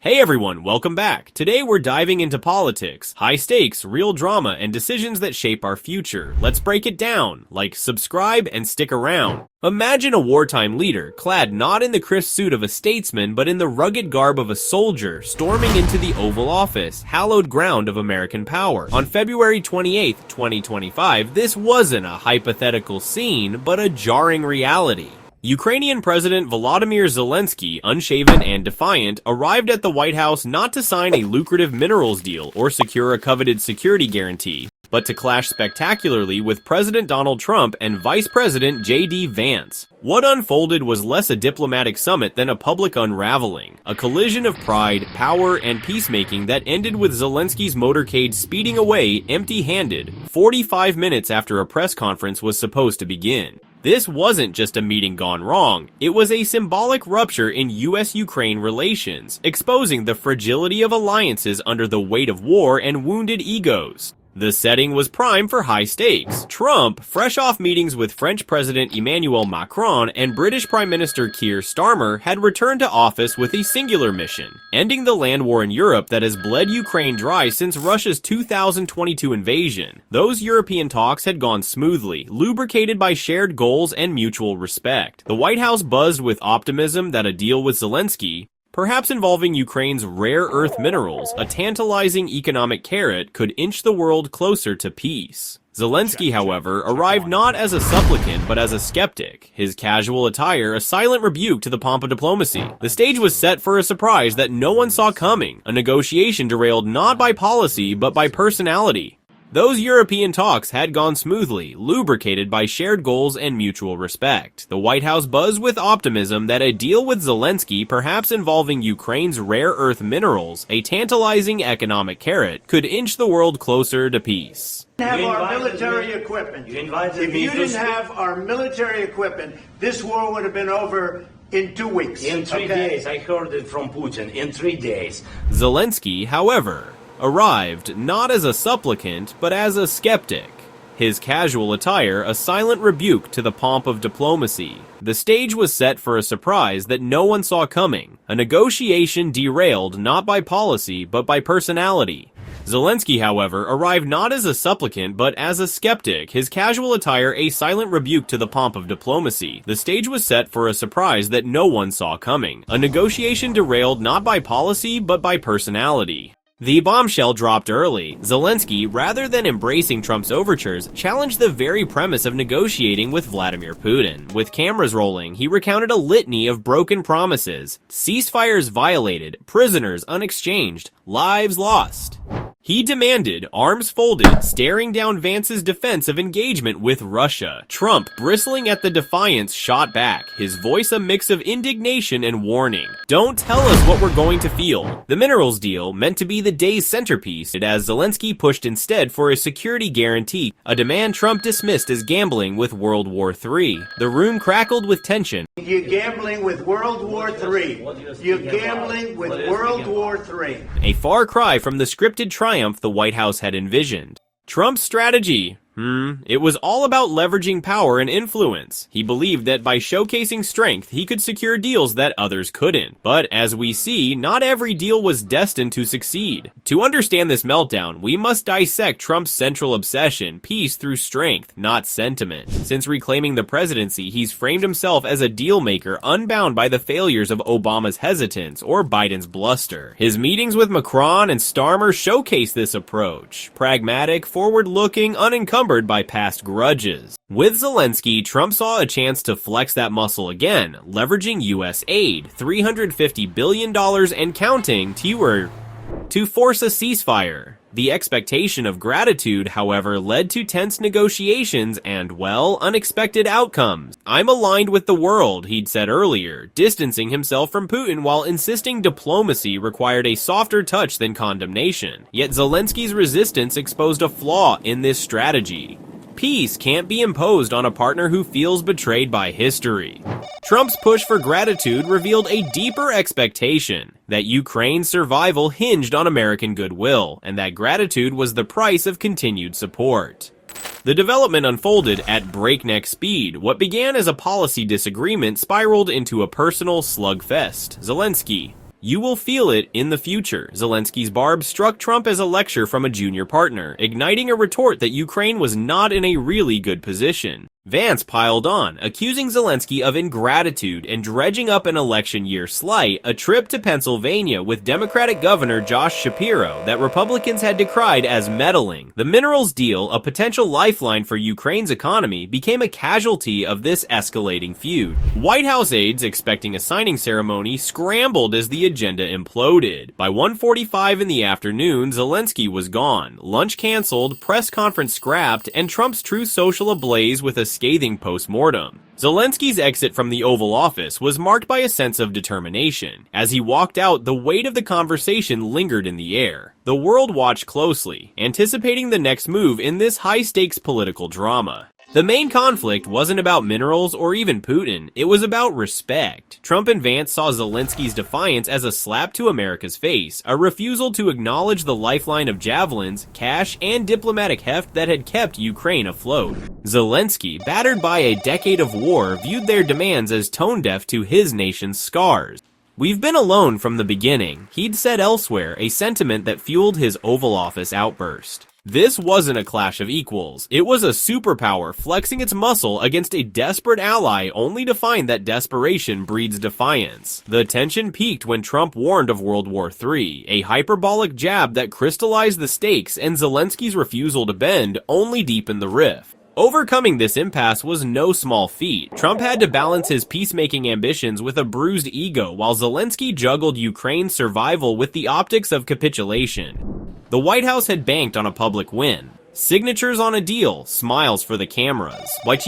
Hey everyone, welcome back. Today we're diving into politics, high stakes, real drama, and decisions that shape our future. Let's break it down. Like, subscribe, and stick around. Imagine a wartime leader, clad not in the crisp suit of a statesman, but in the rugged garb of a soldier, storming into the Oval Office, hallowed ground of American power. On February 28, 2025, this wasn't a hypothetical scene, but a jarring reality. Ukrainian President Volodymyr Zelensky, unshaven and defiant, arrived at the White House not to sign a lucrative minerals deal or secure a coveted security guarantee, but to clash spectacularly with President Donald Trump and Vice President J.D. Vance. What unfolded was less a diplomatic summit than a public unraveling, a collision of pride, power, and peacemaking that ended with Zelensky's motorcade speeding away empty-handed 45 minutes after a press conference was supposed to begin. This wasn't just a meeting gone wrong, it was a symbolic rupture in US-Ukraine relations, exposing the fragility of alliances under the weight of war and wounded egos. The setting was prime for high stakes. Trump, fresh off meetings with French President Emmanuel Macron and British Prime Minister Keir Starmer, had returned to office with a singular mission: ending the land war in Europe that has bled Ukraine dry since Russia's 2022 invasion. Those European talks had gone smoothly, lubricated by shared goals and mutual respect. The White House buzzed with optimism that a deal with Zelensky, perhaps involving Ukraine's rare earth minerals, a tantalizing economic carrot, could inch the world closer to peace. Zelensky, however, arrived not as a supplicant but as a skeptic, his casual attire a silent rebuke to the pomp of diplomacy. The stage was set for a surprise that no one saw coming, a negotiation derailed not by policy but by personality. Those European talks had gone smoothly, lubricated by shared goals and mutual respect. The White House buzzed with optimism that a deal with Zelensky, perhaps involving Ukraine's rare earth minerals, a tantalizing economic carrot, could inch the world closer to peace. Have our military equipment. If you didn't have our military equipment, this war would have been over in 2 weeks. In 3 days, I heard it from Putin, in 3 days. Zelensky, however, arrived not as a supplicant, but as a skeptic. His casual attire a silent rebuke to the pomp of diplomacy. The stage was set for a surprise that no one saw coming, a negotiation derailed not by policy, but by personality. Zelensky, however, arrived not as a supplicant, but as a skeptic, his casual attire a silent rebuke to the pomp of diplomacy. The stage was set for a surprise that no one saw coming, a negotiation derailed not by policy, but by personality. The bombshell dropped early. Zelensky, rather than embracing Trump's overtures, challenged the very premise of negotiating with Vladimir Putin. With cameras rolling, he recounted a litany of broken promises, ceasefires violated, prisoners unexchanged, lives lost. He demanded, arms folded, staring down Vance's defense of engagement with Russia. Trump, bristling at the defiance, shot back, his voice a mix of indignation and warning. Don't tell us what we're going to feel. The minerals deal, meant to be the day's centerpiece, as Zelensky pushed instead for a security guarantee, a demand Trump dismissed as gambling with World War III. The room crackled with tension. You're gambling with World War III. You're gambling with World War III. A far cry from the scripted triumph the White House had envisioned. Trump's strategy? It was all about leveraging power and influence. He believed that by showcasing strength, he could secure deals that others couldn't. But as we see, not every deal was destined to succeed. To understand this meltdown, we must dissect Trump's central obsession, peace through strength, not sentiment. Since reclaiming the presidency, he's framed himself as a deal maker unbound by the failures of Obama's hesitance or Biden's bluster. His meetings with Macron and Starmer showcase this approach. Pragmatic, forward-looking, unencumbered by past grudges. With Zelensky, Trump saw a chance to flex that muscle again, leveraging US aid, $350 billion and counting, to force a ceasefire. The expectation of gratitude, however, led to tense negotiations and, well, unexpected outcomes. I'm aligned with the world, he'd said earlier, distancing himself from Putin while insisting diplomacy required a softer touch than condemnation. Yet Zelensky's resistance exposed a flaw in this strategy. Peace can't be imposed on a partner who feels betrayed by history. Trump's push for gratitude revealed a deeper expectation that Ukraine's survival hinged on American goodwill, and that gratitude was the price of continued support. The development unfolded at breakneck speed. What began as a policy disagreement spiraled into a personal slugfest. Zelensky: You will feel it in the future. Zelensky's barb struck Trump as a lecture from a junior partner, igniting a retort that Ukraine was not in a really good position. Vance piled on, accusing Zelensky of ingratitude and dredging up an election year slight, a trip to Pennsylvania with Democratic Governor Josh Shapiro that Republicans had decried as meddling. The minerals deal, a potential lifeline for Ukraine's economy, became a casualty of this escalating feud. White House aides expecting a signing ceremony scrambled as the agenda imploded. By 1:45 in the afternoon, Zelensky was gone, lunch canceled, press conference scrapped, and Trump's Truth Social ablaze with a scathing post-mortem. Zelensky's exit from the Oval Office was marked by a sense of determination. As he walked out, the weight of the conversation lingered in the air. The world watched closely, anticipating the next move in this high-stakes political drama. The main conflict wasn't about minerals or even Putin, it was about respect. Trump and Vance saw Zelensky's defiance as a slap to America's face, a refusal to acknowledge the lifeline of javelins, cash, and diplomatic heft that had kept Ukraine afloat. Zelensky, battered by a decade of war, viewed their demands as tone-deaf to his nation's scars. "We've been alone from the beginning," he'd said elsewhere, a sentiment that fueled his Oval Office outburst. This wasn't a clash of equals. It was a superpower flexing its muscle against a desperate ally only to find that desperation breeds defiance. The tension peaked when Trump warned of World War III, a hyperbolic jab that crystallized the stakes, and Zelensky's refusal to bend only deepened the rift. Overcoming this impasse was no small feat. Trump had to balance his peacemaking ambitions with a bruised ego, while Zelensky juggled Ukraine's survival with the optics of capitulation. The White House had banked on a public win. Signatures on a deal, smiles for the cameras. But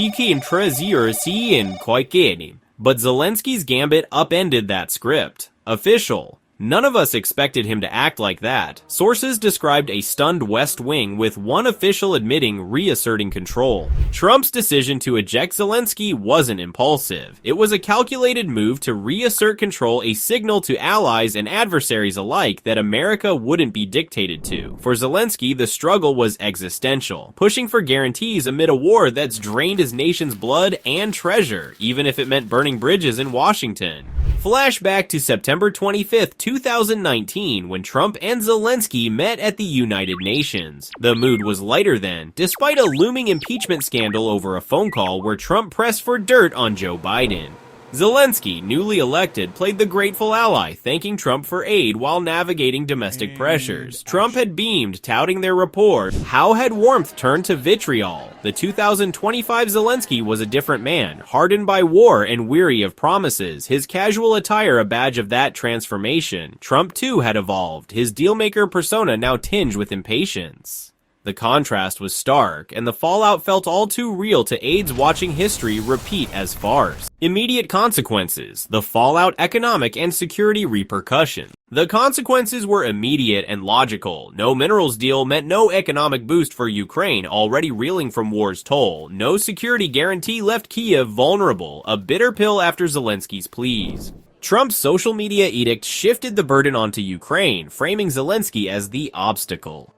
Zelensky's gambit upended that script. Official. None of us expected him to act like that. Sources described a stunned West Wing, with one official admitting reasserting control. Trump's decision to eject Zelensky wasn't impulsive. It was a calculated move to reassert control, a signal to allies and adversaries alike that America wouldn't be dictated to. For Zelensky, the struggle was existential, pushing for guarantees amid a war that's drained his nation's blood and treasure, even if it meant burning bridges in Washington. Flashback to September 25th, 2019, when Trump and Zelensky met at the United Nations. The mood was lighter then, despite a looming impeachment scandal over a phone call where Trump pressed for dirt on Joe Biden. Zelensky, newly elected, played the grateful ally, thanking Trump for aid while navigating domestic pressures. Trump had beamed, touting their rapport. How had warmth turned to vitriol? The 2025 Zelensky was a different man, hardened by war and weary of promises, his casual attire a badge of that transformation. Trump too had evolved, his dealmaker persona now tinged with impatience. The contrast was stark, and the fallout felt all too real to aides watching history repeat as farce. Immediate consequences, the fallout, economic and security repercussions. The consequences were immediate and logical. No minerals deal meant no economic boost for Ukraine, already reeling from war's toll. No security guarantee left Kyiv vulnerable, a bitter pill after Zelensky's pleas. Trump's social media edict shifted the burden onto Ukraine, framing Zelensky as the obstacle.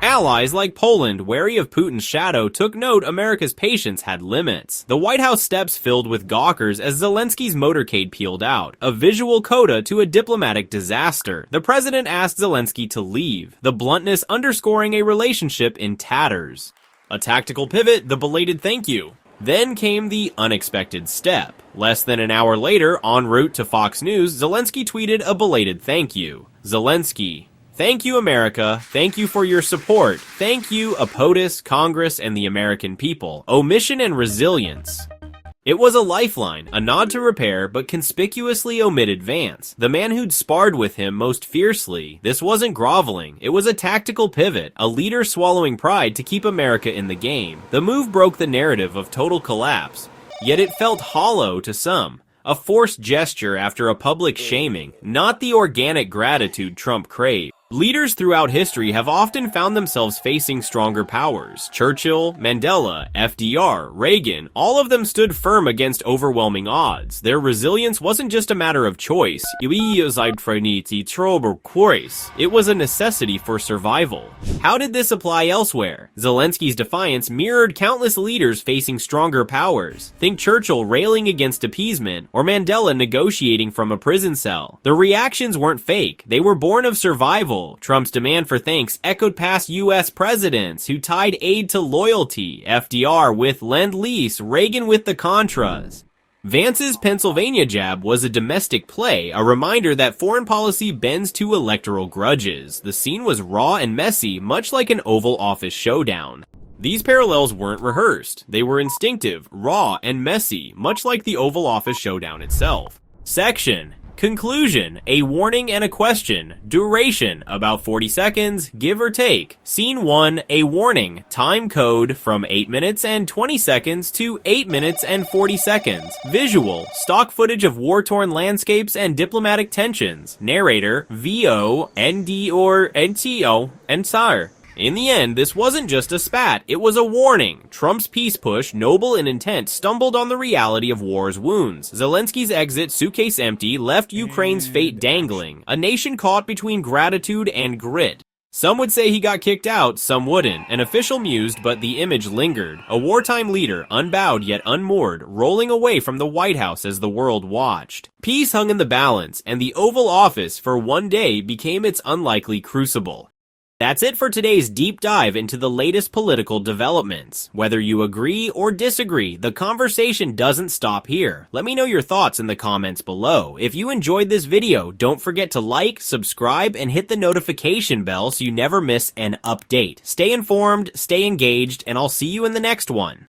Allies like Poland, wary of Putin's shadow, took note America's patience had limits. The White House steps filled with gawkers as Zelensky's motorcade peeled out, a visual coda to a diplomatic disaster. The president asked Zelensky to leave, the bluntness underscoring a relationship in tatters. A tactical pivot, the belated thank you. Then came the unexpected step. Less than an hour later, en route to Fox News, Zelensky tweeted a belated thank you. Zelensky: "Thank you, America. Thank you for your support. Thank you, POTUS, Congress, and the American people. Omission and resilience." It was a lifeline, a nod to repair, but conspicuously omitted Vance, the man who'd sparred with him most fiercely. This wasn't groveling. It was a tactical pivot, a leader swallowing pride to keep America in the game. The move broke the narrative of total collapse, yet it felt hollow to some. A forced gesture after a public shaming, not the organic gratitude Trump craved. Leaders throughout history have often found themselves facing stronger powers. Churchill, Mandela, FDR, Reagan, all of them stood firm against overwhelming odds. Their resilience wasn't just a matter of choice. It was a necessity for survival. How did this apply elsewhere? Zelensky's defiance mirrored countless leaders facing stronger powers. Think Churchill railing against appeasement, or Mandela negotiating from a prison cell. The reactions weren't fake. They were born of survival. Trump's demand for thanks echoed past US presidents who tied aid to loyalty, FDR with Lend-Lease, Reagan with the Contras. Vance's Pennsylvania jab was a domestic play, a reminder that foreign policy bends to electoral grudges. The scene was raw and messy, much like an Oval Office showdown. These parallels weren't rehearsed. They were instinctive, raw, and messy, much like the Oval Office showdown itself. Section. Conclusion, a warning and a question. Duration, about 40 seconds, give or take. Scene 1, a warning. Time code from 8 minutes and 20 seconds to 8 minutes and 40 seconds. Visual, stock footage of war-torn landscapes and diplomatic tensions. Narrator, VO, ND or NTO, Ensar. In the end, this wasn't just a spat, it was a warning. Trump's peace push, noble in intent, stumbled on the reality of war's wounds. Zelensky's exit, suitcase empty, left Ukraine's fate dangling, a nation caught between gratitude and grit. Some would say he got kicked out, some wouldn't. An official mused, but the image lingered. A wartime leader, unbowed yet unmoored, rolling away from the White House as the world watched. Peace hung in the balance, and the Oval Office, for one day, became its unlikely crucible. That's it for today's deep dive into the latest political developments. Whether you agree or disagree, the conversation doesn't stop here. Let me know your thoughts in the comments below. If you enjoyed this video, don't forget to like, subscribe, and hit the notification bell so you never miss an update. Stay informed, stay engaged, and I'll see you in the next one.